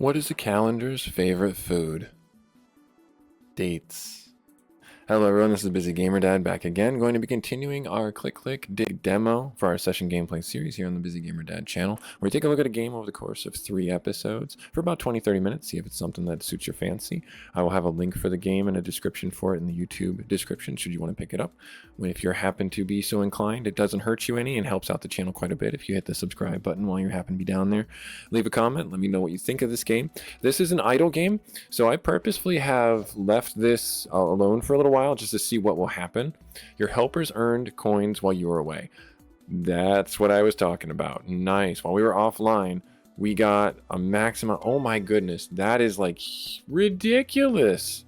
What is a calendar's favorite food? Dates. Hello everyone, this is Busy Gamer Dad back again, going to be continuing our Click Click Dig demo for our session gameplay series here on the Busy Gamer Dad channel, where we take a look at a game over the course of 3 episodes for about 20-30 minutes, see if it's something that suits your fancy. I will have a link for the game and a description for it in the YouTube description should you want to pick it up. If you happen to be so inclined, it doesn't hurt you any and helps out the channel quite a bit if you hit the subscribe button while you happen to be down there. Leave a comment, let me know what you think of this game. This is an idle game, so I purposefully have left this alone for a little while just to see what will happen. Your helpers earned coins while you were away. That's what I was talking about. Nice. While we were offline, we got a maximum. Oh my goodness, that is like ridiculous.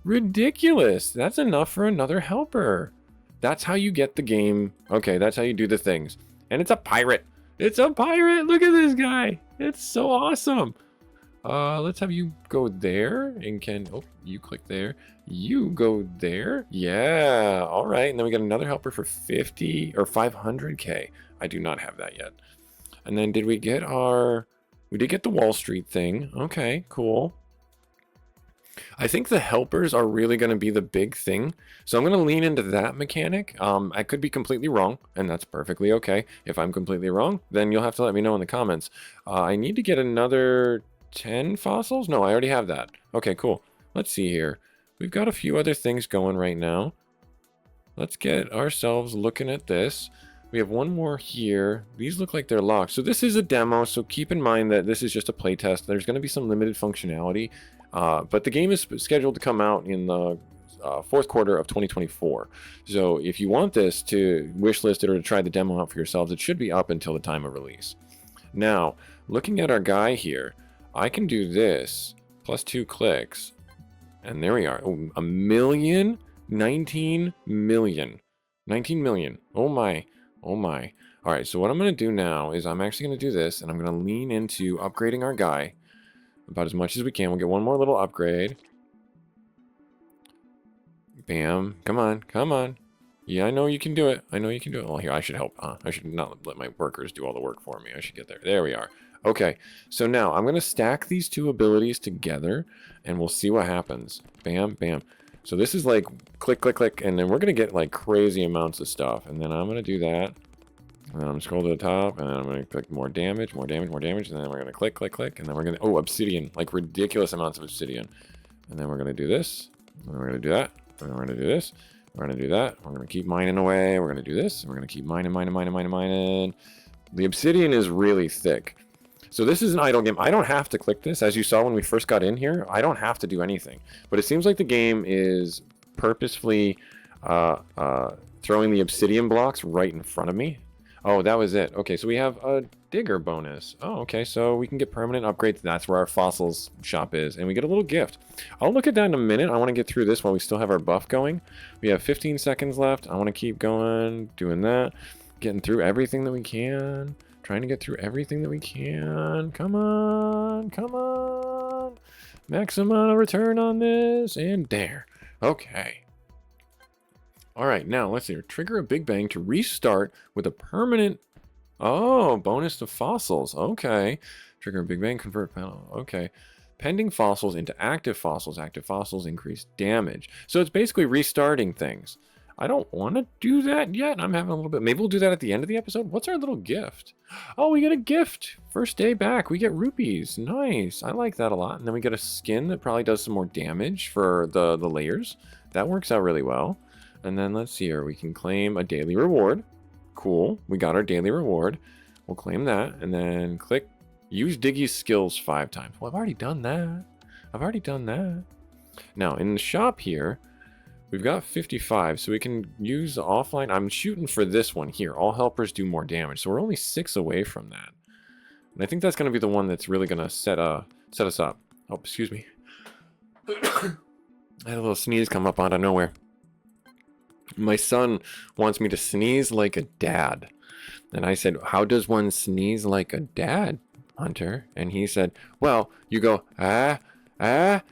Ridiculous. That's enough for another helper. That's how you get the game. Okay, that's how you do the things. And it's a pirate. It's a pirate. Look at this guy. It's so awesome. Let's have you go there and you click there. You go there. Yeah. All right. And then we got another helper for 50 or 500k. I do not have that yet. And then we did get the Wall Street thing. Okay, cool. I think the helpers are really going to be the big thing. So I'm going to lean into that mechanic. I could be completely wrong, and that's perfectly okay. If I'm completely wrong, then you'll have to let me know in the comments. I need to get another 10 fossils? No, I already have that. Okay, cool. Let's see here. We've got a few other things going right now. Let's get ourselves looking at this. We have one more here. These look like they're locked. So this is a demo, so keep in mind that this is just a playtest. There's going to be some limited functionality, but the game is scheduled to come out in the fourth quarter of 2024. So if you want this to wishlist it or to try the demo out for yourselves, it should be up until the time of release. Now, looking at our guy here, I can do this, plus 2 clicks, and there we are. Oh, a million? 19 million. 19 million. Oh my. Oh my. All right, so what I'm going to do now is I'm actually going to do this, and I'm going to lean into upgrading our guy about as much as we can. We'll get one more little upgrade. Bam. Come on. Come on. Yeah, I know you can do it. I know you can do it. Well, here, I should help. I should not let my workers do all the work for me. I should get there. There we are. Okay, so now I'm going to stack these two abilities together, and we'll see what happens. Bam, bam. So this is like click, click, click, and then we're going to get like crazy amounts of stuff. And then I'm going to do that. And then I'm going to scroll to the top, and then I'm going to click more damage, more damage, more damage. And then we're going to click, click, click. And then we're going to, oh, obsidian, like ridiculous amounts of obsidian. And then we're going to do this. And then we're going to do that. And then we're going to do this. We're going to do that. We're going to keep mining away. We're going to do this. And we're going to keep mining, mining, mining, mining, mining. The obsidian is really thick. So this is an idle game. I don't have to click this. As you saw when we first got in here, I don't have to do anything. But it seems like the game is purposefully throwing the obsidian blocks right in front of me. Oh, that was it. Okay, so we have a digger bonus. Oh, okay, so we can get permanent upgrades. That's where our fossils shop is. And we get a little gift. I'll look at that in a minute. I want to get through this while we still have our buff going. We have 15 seconds left. I want to keep going, doing that. Getting through everything that we can. Trying to get through everything that we can. Come on. Come on. Maximum return on this. And there. Okay. All right. Now, let's see. Trigger a Big Bang to restart with a permanent... Oh, bonus to fossils. Okay. Trigger a Big Bang, convert panel. Okay. Pending fossils into active fossils. Active fossils increase damage. So it's basically restarting things. I don't want to do that yet. I'm having a little bit. Maybe we'll do that at the end of the episode. What's our little gift? Oh, we get a gift. First day back. We get rupees. Nice. I like that a lot. And then we get a skin that probably does some more damage for the layers. That works out really well. And then let's see here. We can claim a daily reward. Cool. We got our daily reward. We'll claim that. And then click use Diggy's skills 5 times. Well, I've already done that. I've already done that. Now, in the shop here, we've got 55, so we can use the offline. I'm shooting for this one here. All helpers do more damage, so we're only 6 away from that. And I think that's going to be the one that's really going to set us up. Oh, excuse me. I had a little sneeze come up out of nowhere. My son wants me to sneeze like a dad. And I said, how does one sneeze like a dad, Hunter? And he said, well, you go, ah, ah,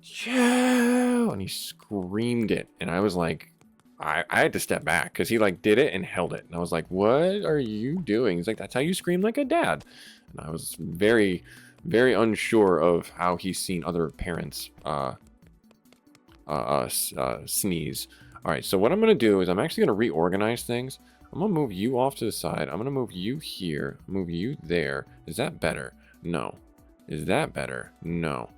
Chow! And he screamed it, and I was like, I had to step back because he like did it and held it, and I was like, what are you doing? He's like, that's how you scream like a dad. And I was very very unsure of how he's seen other parents sneeze. All right, so what I'm going to do is I'm actually going to reorganize things. I'm going to move you off to the side. I'm going to move you here, move you there. Is that better? No. Is that better? No.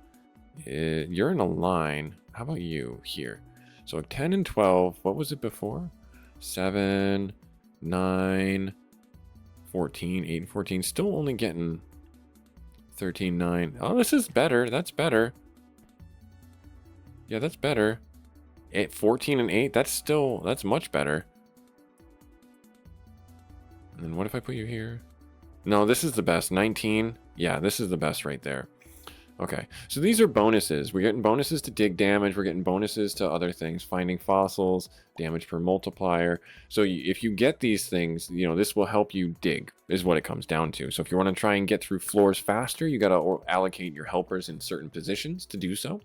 You're in a line. How about you here? So 10 and 12, what was it before? 7, 9, 14, 8 and 14. Still only getting 13, 9. Oh, this is better. That's better. Yeah, that's better. 14 and 8, that's much better. And then what if I put you here? No, this is the best. 19. Yeah, this is the best right there. Okay, so these are bonuses. We're getting bonuses to dig damage. We're getting bonuses to other things. Finding fossils, damage per multiplier. So if you get these things, you know, this will help you dig, is what it comes down to. So if you want to try and get through floors faster, you got to allocate your helpers in certain positions to do so.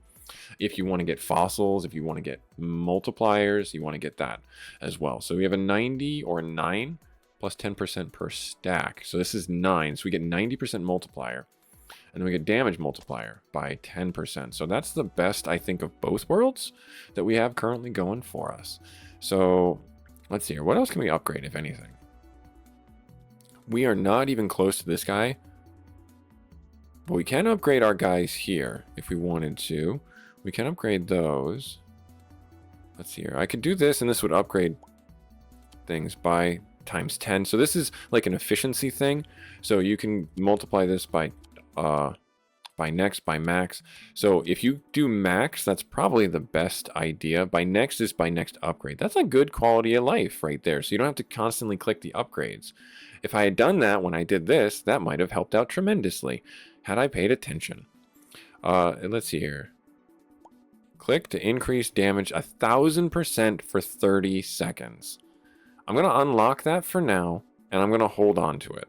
If you want to get fossils, if you want to get multipliers, you want to get that as well. So we have a 90 or 9 plus 10% per stack. So this is 9. So we get 90% multiplier. And then we get damage multiplier by 10%. So that's the best, I think, of both worlds that we have currently going for us. So let's see here. What else can we upgrade, if anything? We are not even close to this guy. But we can upgrade our guys here if we wanted to. We can upgrade those. Let's see here. I could do this, and this would upgrade things by times 10. So this is like an efficiency thing. So you can multiply this by next, by max. So if you do max, that's probably the best idea. By next is by next upgrade. That's a good quality of life right there. So you don't have to constantly click the upgrades. If I had done that when I did this, that might have helped out tremendously had I paid attention. Let's see here. Click to increase damage 1000% for 30 seconds. I'm going to unlock that for now, and I'm going to hold on to it.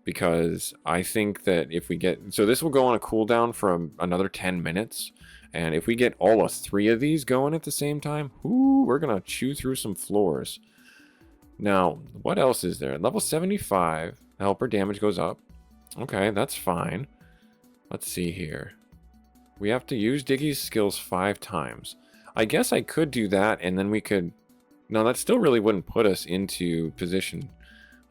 Because I think that if we get... So this will go on a cooldown for another 10 minutes. And if we get all 3 of these going at the same time, we're going to chew through some floors. Now, what else is there? Level 75, helper damage goes up. Okay, that's fine. Let's see here. We have to use Diggy's skills 5 times. I guess I could do that, and then we could... No, that still really wouldn't put us into position.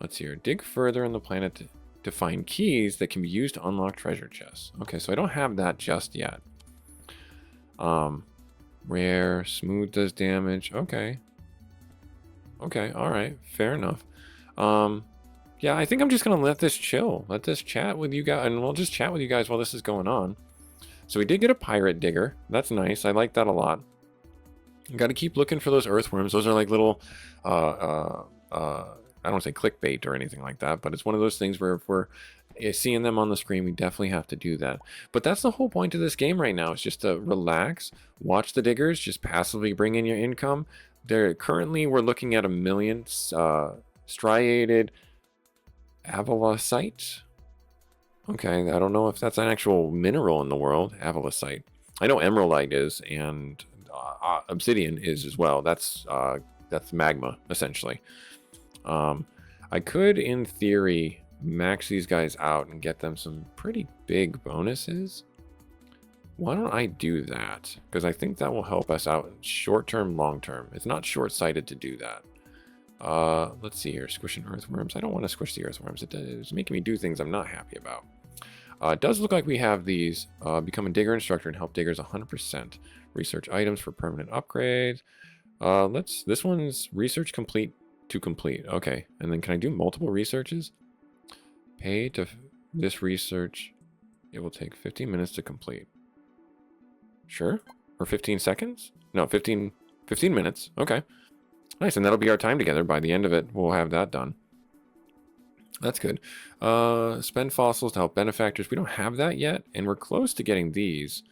Let's see here. Dig further on the planet to find keys that can be used to unlock treasure chests. Okay, so I don't have that just yet. Rare, smooth does damage. Okay. Okay, alright. Fair enough. Yeah, I think I'm just going to let this chill. Let this chat with you guys, and we'll just chat with you guys while this is going on. So we did get a pirate digger. That's nice. I like that a lot. Got to keep looking for those earthworms. Those are like little, I don't want to say clickbait or anything like that, but it's one of those things where if we're seeing them on the screen, we definitely have to do that. But that's the whole point of this game right now. It's just to relax, watch the diggers, just passively bring in your income. Currently, we're looking at 1 million striated avalocite. Okay, I don't know if that's an actual mineral in the world, avalocite. I know emeraldite is, and obsidian is as well. That's magma, essentially. I could, in theory, max these guys out and get them some pretty big bonuses. Why don't I do that? Because I think that will help us out short-term, long-term. It's not short-sighted to do that. Let's see here. Squishing earthworms. I don't want to squish the earthworms. It's making me do things I'm not happy about. It does look like we have these. Become a digger instructor and help diggers 100%. Research items for permanent upgrades. This one's research complete to complete. Okay, and then can I do multiple researches? Pay to this research. It will take 15 minutes to complete. Sure. Or 15 seconds? No, 15 minutes. Okay. Nice, and that'll be our time together. By the end of it, we'll have that done. That's good. Spend fossils to help benefactors. We don't have that yet, and we're close to getting these.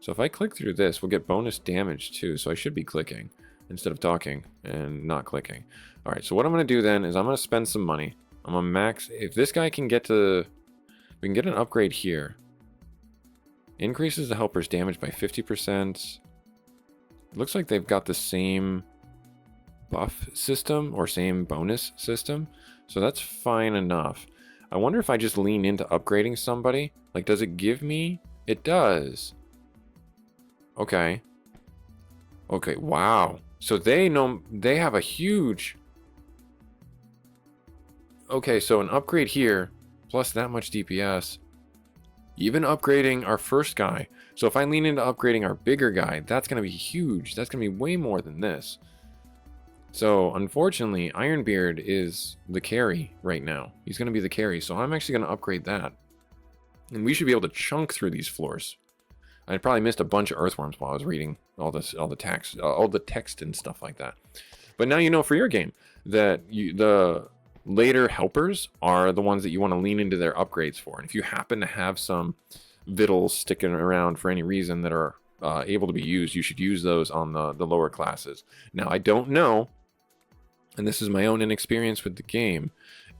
So if I click through this, we'll get bonus damage too. So I should be clicking instead of talking and not clicking. All right, so what I'm going to do then is I'm going to spend some money. I'm going to max. If this guy can get to... We can get an upgrade here. Increases the helper's damage by 50%. Looks like they've got the same buff system or same bonus system. So that's fine enough. I wonder if I just lean into upgrading somebody. Like, does it give me? It does. Okay. Okay, wow. So they know, they have a huge... Okay, so an upgrade here, plus that much DPS. Even upgrading our first guy. So if I lean into upgrading our bigger guy, that's going to be huge. That's going to be way more than this. So unfortunately, Ironbeard is the carry right now. He's going to be the carry. So I'm actually going to upgrade that. And we should be able to chunk through these floors. I probably missed a bunch of earthworms while I was reading all the text and stuff like that. But now you know for your game that the later helpers are the ones that you want to lean into their upgrades for. And if you happen to have some vittles sticking around for any reason that are able to be used, you should use those on the lower classes. Now, I don't know, and this is my own inexperience with the game,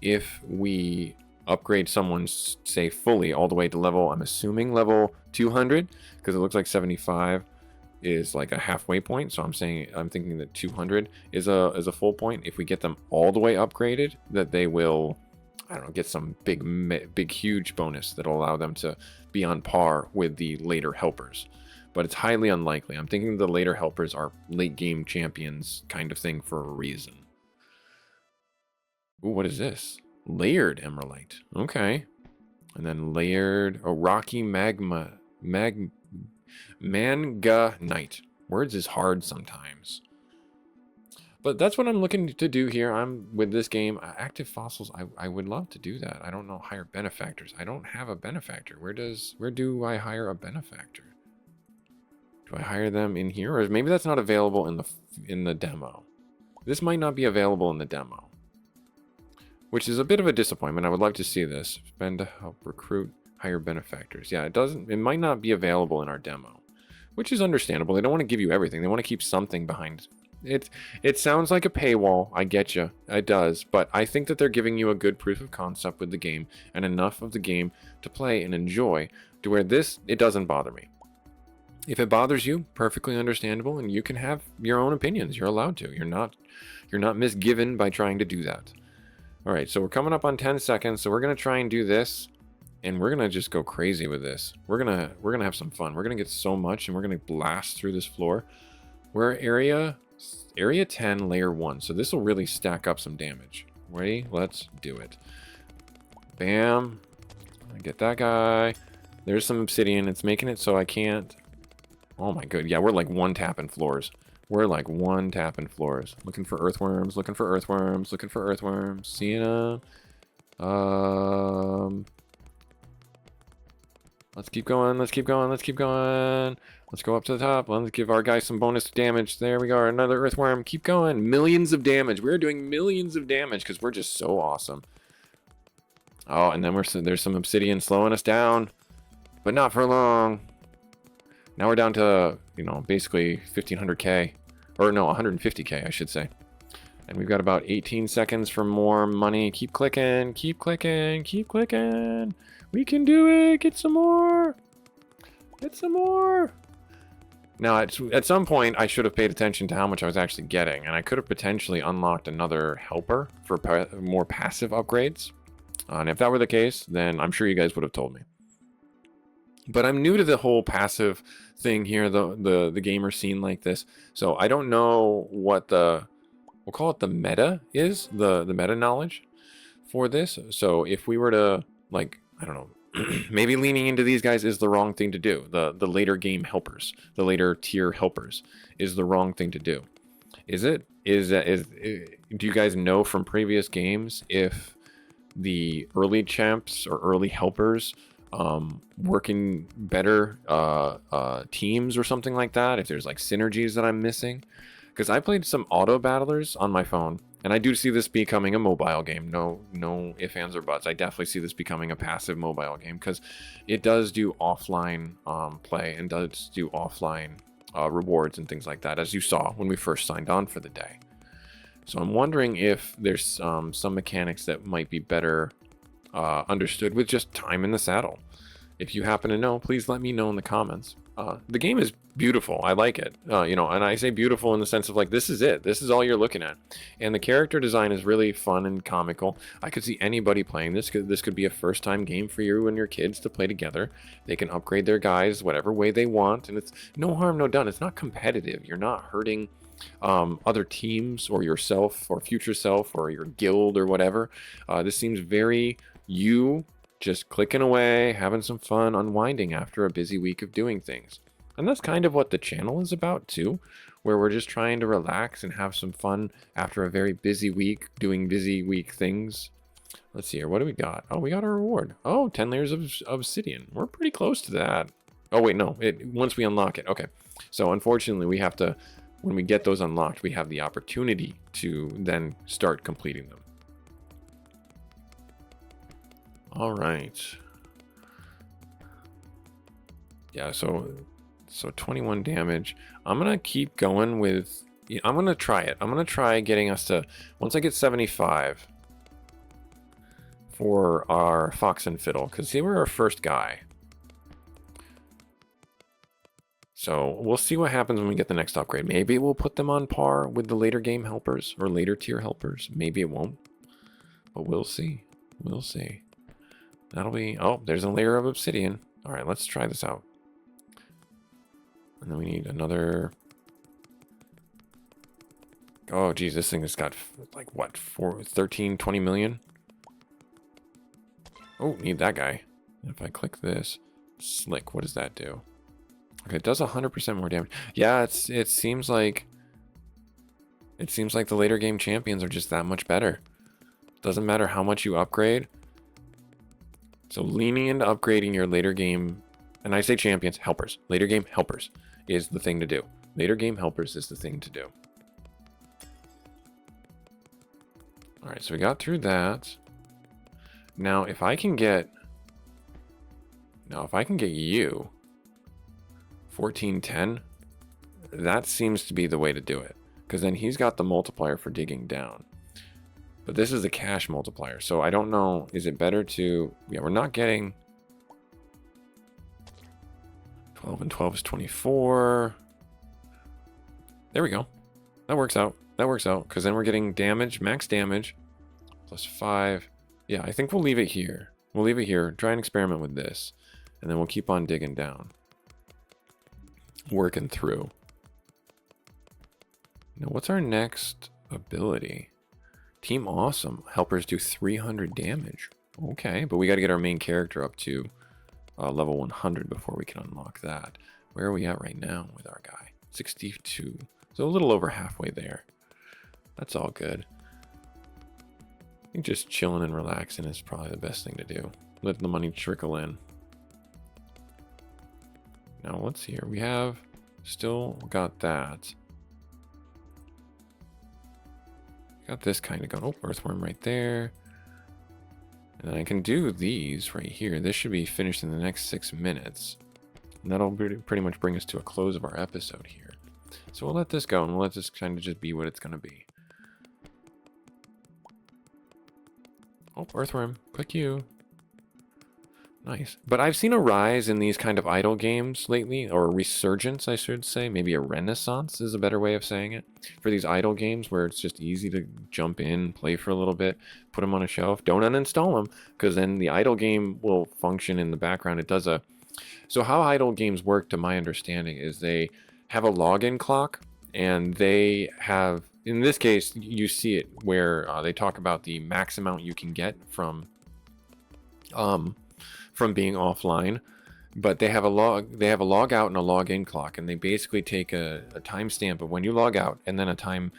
if we upgrade someone, say, fully all the way to level, I'm assuming level 200, because it looks like 75 is like a halfway point. So I'm thinking that 200 is a full point. If we get them all the way upgraded, that they will, I don't know, get some big huge bonus that'll allow them to be on par with the later helpers. But it's highly unlikely. I'm thinking the later helpers are late game champions kind of thing for a reason. Ooh, what is this? Layered emeraldite. Okay. And then layered rocky manganite. Words is hard sometimes. But that's what I'm looking to do here. I'm with this game. Active fossils, I would love to do that. I don't know, hire benefactors. I don't have a benefactor. Where do I hire a benefactor? Do I hire them in here? Or maybe that's not available in the demo. This might not be available in the demo, which is a bit of a disappointment. I would like to see this. Spend to help recruit, hire benefactors. Yeah, it might not be available in our demo, which is understandable. They don't want to give you everything. They want to keep something behind it. It sounds like a paywall. I get you. It does. But I think that they're giving you a good proof of concept with the game and enough of the game to play and enjoy to where it doesn't bother me. If it bothers you, perfectly understandable, and you can have your own opinions. You're allowed to. You're not misgiven by trying to do that. All right, so we're coming up on 10 seconds, so we're going to try and do this, and we're going to just go crazy with this. We're going to have some fun. We're going to get so much, and we're going to blast through this floor. We're area 10, layer 1, so this will really stack up some damage. Ready? Let's do it. Bam. Get that guy. There's some obsidian. It's making it so I can't... Oh my god, yeah, we're like one-tapping floors. We're like one-tapping floors. Looking for earthworms, looking for earthworms, looking for earthworms. Seeing them. Let's keep going, let's keep going, let's keep going. Let's go up to the top. Let's give our guy some bonus damage. There we go, another earthworm. Keep going. Millions of damage. We're doing millions of damage because we're just so awesome. Oh, and then there's some obsidian slowing us down. But not for long. Now we're down to, basically 1500k. Or no, 150k, I should say. And we've got about 18 seconds for more money. Keep clicking, keep clicking, keep clicking. We can do it. Get some more. Get some more. Now, at some point, I should have paid attention to how much I was actually getting. And I could have potentially unlocked another helper for more passive upgrades. And if that were the case, then I'm sure you guys would have told me. But I'm new to the whole passive thing here, the gamer scene like this. So I don't know what we'll call it the meta is, the meta knowledge for this. So if we were to, like, I don't know, maybe leaning into these guys is the wrong thing to do. The later game helpers, the later tier helpers is the wrong thing to do. Is it? Do you guys know from previous games if the early champs or early helpers working better teams or something like that, if there's like synergies that I'm missing? Because I played some auto battlers on my phone, and I do see this becoming a mobile game. No ifs, ands, or buts. I definitely see this becoming a passive mobile game because it does do offline play and does do offline rewards and things like that, as you saw when we first signed on for the day. So I'm wondering if there's some mechanics that might be better understood with just time in the saddle. If you happen to know, please let me know in the comments. The game is beautiful. I like it. You know, and I say beautiful in the sense of like, this is it. This is all you're looking at. And the character design is really fun and comical. I could see anybody playing this. This could be a first-time game for you and your kids to play together. They can upgrade their guys whatever way they want, and it's no harm, no done. It's not competitive. You're not hurting other teams or yourself or future self or your guild or whatever. This seems very you. Just clicking away, having some fun, unwinding after a busy week of doing things. And that's kind of what the channel is about too, where we're just trying to relax and have some fun after a very busy week doing busy week things. Let's see here, what do we got? Oh, we got a reward. Oh, 10 layers of obsidian. We're pretty close to that. Oh wait, no, once we unlock it. Okay, so unfortunately we have to, when we get those unlocked, we have the opportunity to then start completing them. All right. Yeah, so 21 damage. I'm going to keep going with, I'm going to try it. I'm going to try getting us to, once I get 75 for our Fox and Fiddle, because they were our first guy. So we'll see what happens when we get the next upgrade. Maybe we'll put them on par with the later game helpers or later tier helpers. Maybe it won't, but we'll see. We'll see. That'll be, oh, there's a layer of obsidian. All right, let's try this out. And then we need another. Oh, geez, this thing has got like what, 13, 20 million? Oh, need that guy. If I click this, slick, what does that do? Okay, it does 100% more damage. Yeah, it seems like the later game champions are just that much better. Doesn't matter how much you upgrade. So leaning into upgrading your later game, and I say champions, helpers. Later game helpers is the thing to do. Later game helpers is the thing to do. All right, so we got through that. Now, if I can get you 1410, that seems to be the way to do it, because then he's got the multiplier for digging down. But this is a cash multiplier, so I don't know, is it better to, yeah, we're not getting 12 and 12 is 24. There we go. That works out. That works out, because then we're getting damage, max damage, plus 5. Yeah, I think we'll leave it here. We'll leave it here, try and experiment with this, and then we'll keep on digging down. Working through. Now, what's our next ability? Team Awesome. Helpers do 300 damage. Okay, but we got to get our main character up to level 100 before we can unlock that. Where are we at right now with our guy? 62. So a little over halfway there. That's all good. I think just chilling and relaxing is probably the best thing to do. Let the money trickle in. Now, what's here? We have still got that. Got this kind of going. Oh, earthworm right there. And then I can do these right here. This should be finished in the next 6 minutes. And that'll pretty much bring us to a close of our episode here. So we'll let this go, and we'll let this kind of just be what it's going to be. Oh, earthworm. Click you. Nice. But I've seen a rise in these kind of idle games lately, or a resurgence, I should say. Maybe a renaissance is a better way of saying it. For these idle games where it's just easy to jump in, play for a little bit, put them on a shelf. Don't uninstall them, because then the idle game will function in the background. It does a... So how idle games work, to my understanding, is they have a login clock, and they have... In this case, you see it where they talk about the max amount you can get from being offline, but they have a log out and a log in clock, and they basically take a timestamp of when you log out and then a time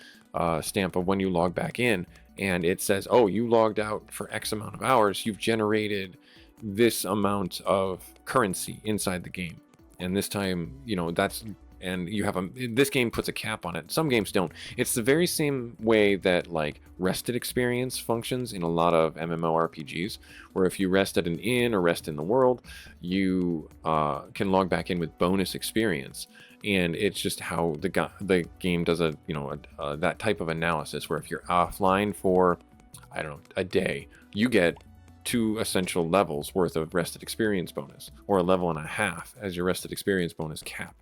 stamp of when you log back in, and it says, oh, you logged out for X amount of hours, you've generated this amount of currency inside the game, and this time, you know, that's... And you have this game puts a cap on it. Some games don't. It's the very same way that like rested experience functions in a lot of MMORPGs, where if you rest at an inn or rest in the world, you can log back in with bonus experience. And it's just how the game does that type of analysis, where if you're offline for, I don't know, a day, you get 2 essential levels worth of rested experience bonus, or a level and a half as your rested experience bonus cap.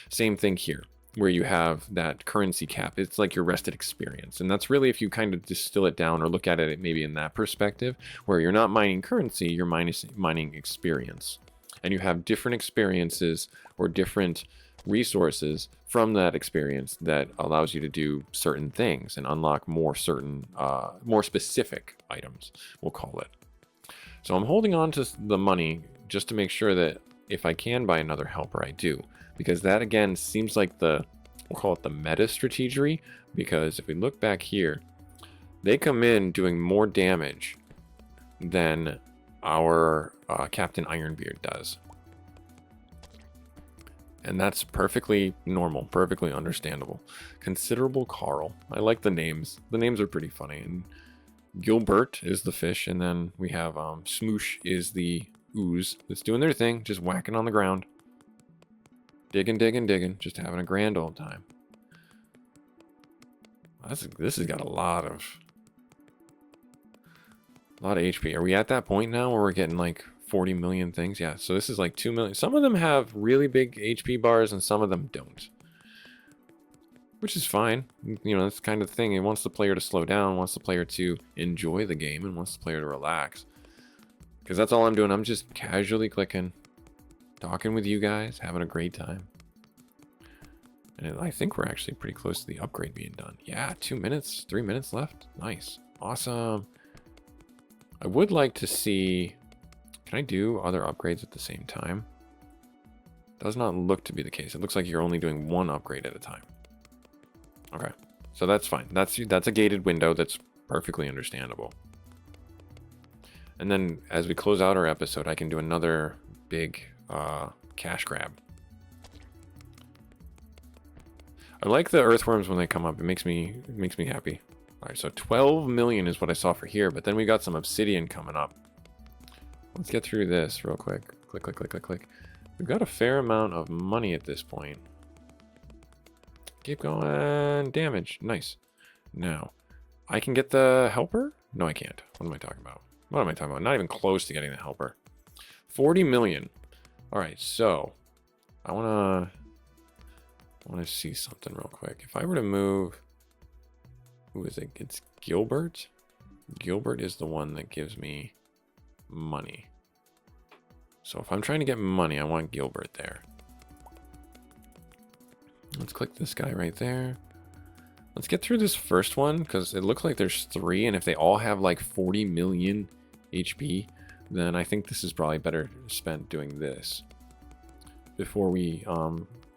Same thing here, where you have that currency cap. It's like your rested experience. And that's really, if you kind of distill it down or look at it maybe in that perspective, where you're not mining currency, you're mining experience. And you have different experiences or different resources from that experience that allows you to do certain things and unlock more certain, more specific items, we'll call it. So I'm holding on to the money just to make sure that if I can buy another helper, I do. Because that, again, seems like we'll call it the meta strategy. Because if we look back here, they come in doing more damage than our Captain Ironbeard does. And that's perfectly normal, perfectly understandable. Considerable Carl. I like the names. The names are pretty funny. And Gilbert is the fish, and then we have Smoosh is the ooze that's doing their thing, just whacking on the ground. Digging, digging, digging, just having a grand old time. This has got a lot of HP. Are we at that point now where we're getting like 40 million things? Yeah, so this is like 2 million. Some of them have really big HP bars and some of them don't. Which is fine. You know, that's kind of the thing. It wants the player to slow down, wants the player to enjoy the game, and wants the player to relax. Because that's all I'm doing. I'm just casually clicking, talking with you guys, having a great time. And I think we're actually pretty close to the upgrade being done. Yeah, 2 minutes, 3 minutes left. Nice. Awesome. I would like to see... Can I do other upgrades at the same time? Does not look to be the case. It looks like you're only doing one upgrade at a time. Okay, so that's fine. That's a gated window. That's perfectly understandable. And then as we close out our episode, I can do another big cash grab. I like the earthworms when they come up. It makes me happy. All right, so 12 million is what I saw for here, but then we got some obsidian coming up. Let's get through this real quick. Click, click, click, click, click. We've got a fair amount of money at this point. Keep going. Damage. Nice. Now, I can get the helper? No, I can't. What am I talking about? What am I talking about? Not even close to getting the helper. 40 million. All right, so I want to see something real quick. If I were to move... Who is it? It's Gilbert. Gilbert is the one that gives me money. So if I'm trying to get money, I want Gilbert there. Let's click this guy right there. Let's get through this first one because it looks like there's 3, and if they all have like 40 million HP, then I think this is probably better spent doing this before we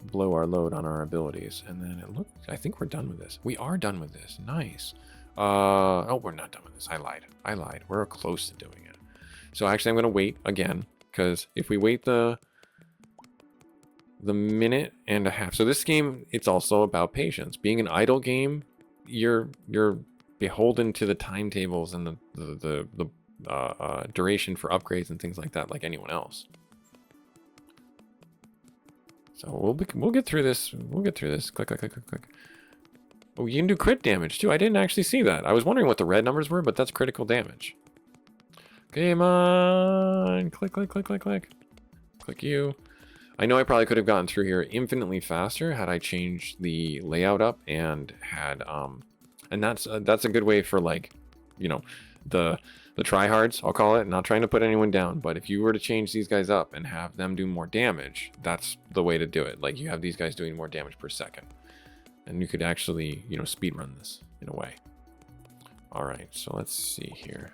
blow our load on our abilities. And then I think we're done with this. We are done with this. Nice. Oh, we're not done with this. I lied. We're close to doing it. So actually I'm going to wait again, because if we wait the minute and a half. So this game, it's also about patience. Being an idle game, you're beholden to the timetables and the duration for upgrades and things like that, like anyone else. So we'll get through this. We'll get through this. Click, click, click, click, click. Oh, you can do crit damage too. I didn't actually see that. I was wondering what the red numbers were, but that's critical damage. Game on. Click, click, click, click, click. Click you. I know I probably could have gotten through here infinitely faster had I changed the layout up and had and that's a good way for, like, you know, the tryhards, I'll call it. Not trying to put anyone down, but if you were to change these guys up and have them do more damage, that's the way to do it. Like, you have these guys doing more damage per second, and you could actually, you know, speed run this in a way. All right, so let's see here.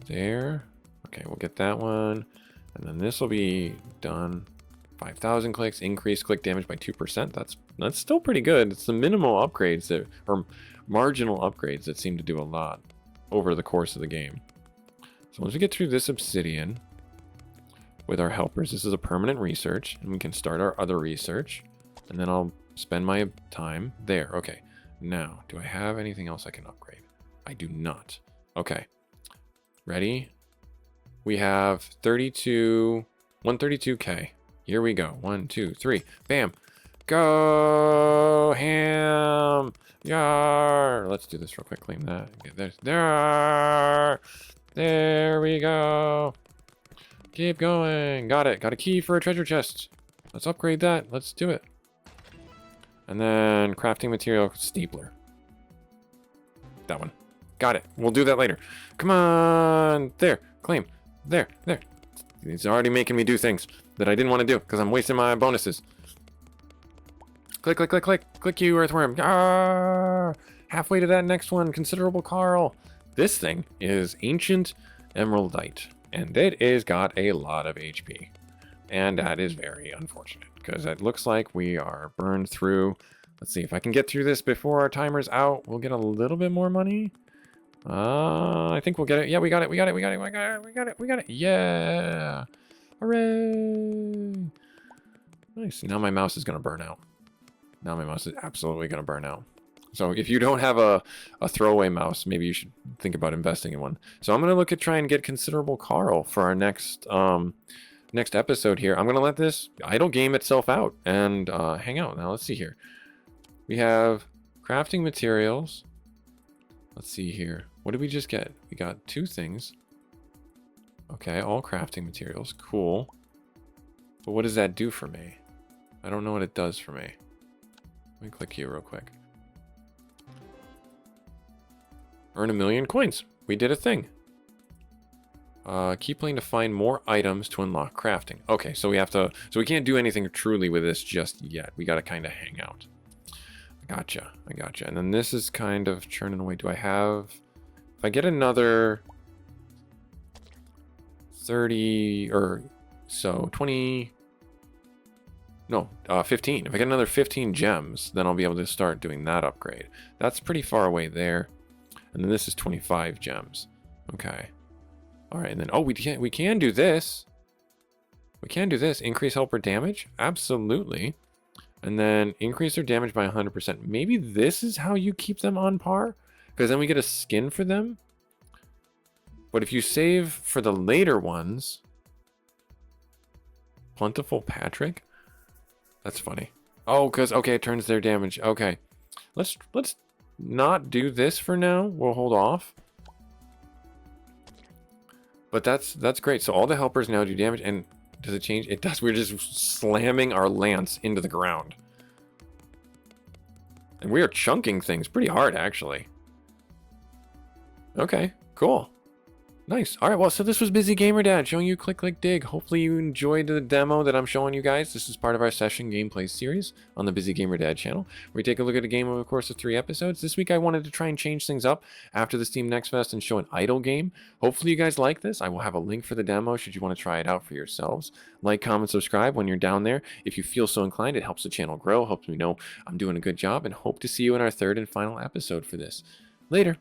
There. Okay, we'll get that one, and then this will be done. 5,000 clicks, increase click damage by 2%. That's still pretty good. It's the minimal upgrades that, or marginal upgrades that seem to do a lot over the course of the game. So once we get through this obsidian with our helpers, this is a permanent research, and we can start our other research, and then I'll spend my time there. Okay, now, do I have anything else I can upgrade? I do not. Okay, ready? We have 132k. Here we go. 1, 2, 3. Bam. Go ham. Yar. Let's do this real quick. Claim that. Get this. There. There we go. Keep going. Got it. Got a key for a treasure chest. Let's upgrade that. Let's do it. And then crafting material stapler. That one. Got it. We'll do that later. Come on. There. Claim. There. There. It's already making me do things that I didn't want to do because I'm wasting my bonuses. Click, click, click, click. Click you, earthworm. Ah! Halfway to that next one. Considerable Carl. This thing is Ancient Emeraldite. And it is got a lot of HP. And that is very unfortunate because it looks like we are burned through. Let's see if I can get through this before our timer's out. We'll get a little bit more money. I think we'll get it. Yeah, we got it. We got it. We got it. We got it. We got it. We got it. Yeah. Hooray. Nice. Now my mouse is going to burn out. Now my mouse is absolutely going to burn out. So if you don't have a throwaway mouse, maybe you should think about investing in one. So I'm going to look at trying to get Considerable Carl for our next next episode here. I'm going to let this idle game itself out and hang out. Now let's see here. We have crafting materials. Let's see here. What did we just get? We got 2 things. Okay, all crafting materials. Cool. But what does that do for me? I don't know what it does for me. Let me click here real quick. Earn 1,000,000 coins. We did a thing. Keep playing to find more items to unlock crafting. Okay, so we have to... So we can't do anything truly with this just yet. We got to kind of hang out. I gotcha. I gotcha. And then this is kind of churning away. Do I have... If I get another 30 or so, 20... No, 15. If I get another 15 gems, then I'll be able to start doing that upgrade. That's pretty far away there. And then this is 25 gems. Okay. All right, and then, oh, we can do this. We can do this. Increase helper damage? Absolutely. And then increase their damage by 100%. Maybe this is how you keep them on par? Because then we get a skin for them. But if you save for the later ones... Plentiful Patrick? That's funny. Oh, because, okay, it turns their damage. Okay. Let's not do this for now. We'll hold off. But that's great. So all the helpers now do damage. And does it change? It does. We're just slamming our lance into the ground. And we are chunking things pretty hard, actually. Okay, cool. Nice. All right, well, so this was Busy Gamer Dad showing you Click Click Dig. Hopefully you enjoyed the demo that I'm showing you guys. This is part of our session gameplay series on the Busy Gamer Dad channel. We take a look at a game over the course of 3 episodes. This week I wanted to try and change things up after the Steam Next Fest and show an idle game. Hopefully you guys like this. I will have a link for the demo should you want to try it out for yourselves. Like, comment, subscribe when you're down there. If you feel so inclined, it helps the channel grow, helps me know I'm doing a good job, and hope to see you in our 3rd and final episode for this. Later.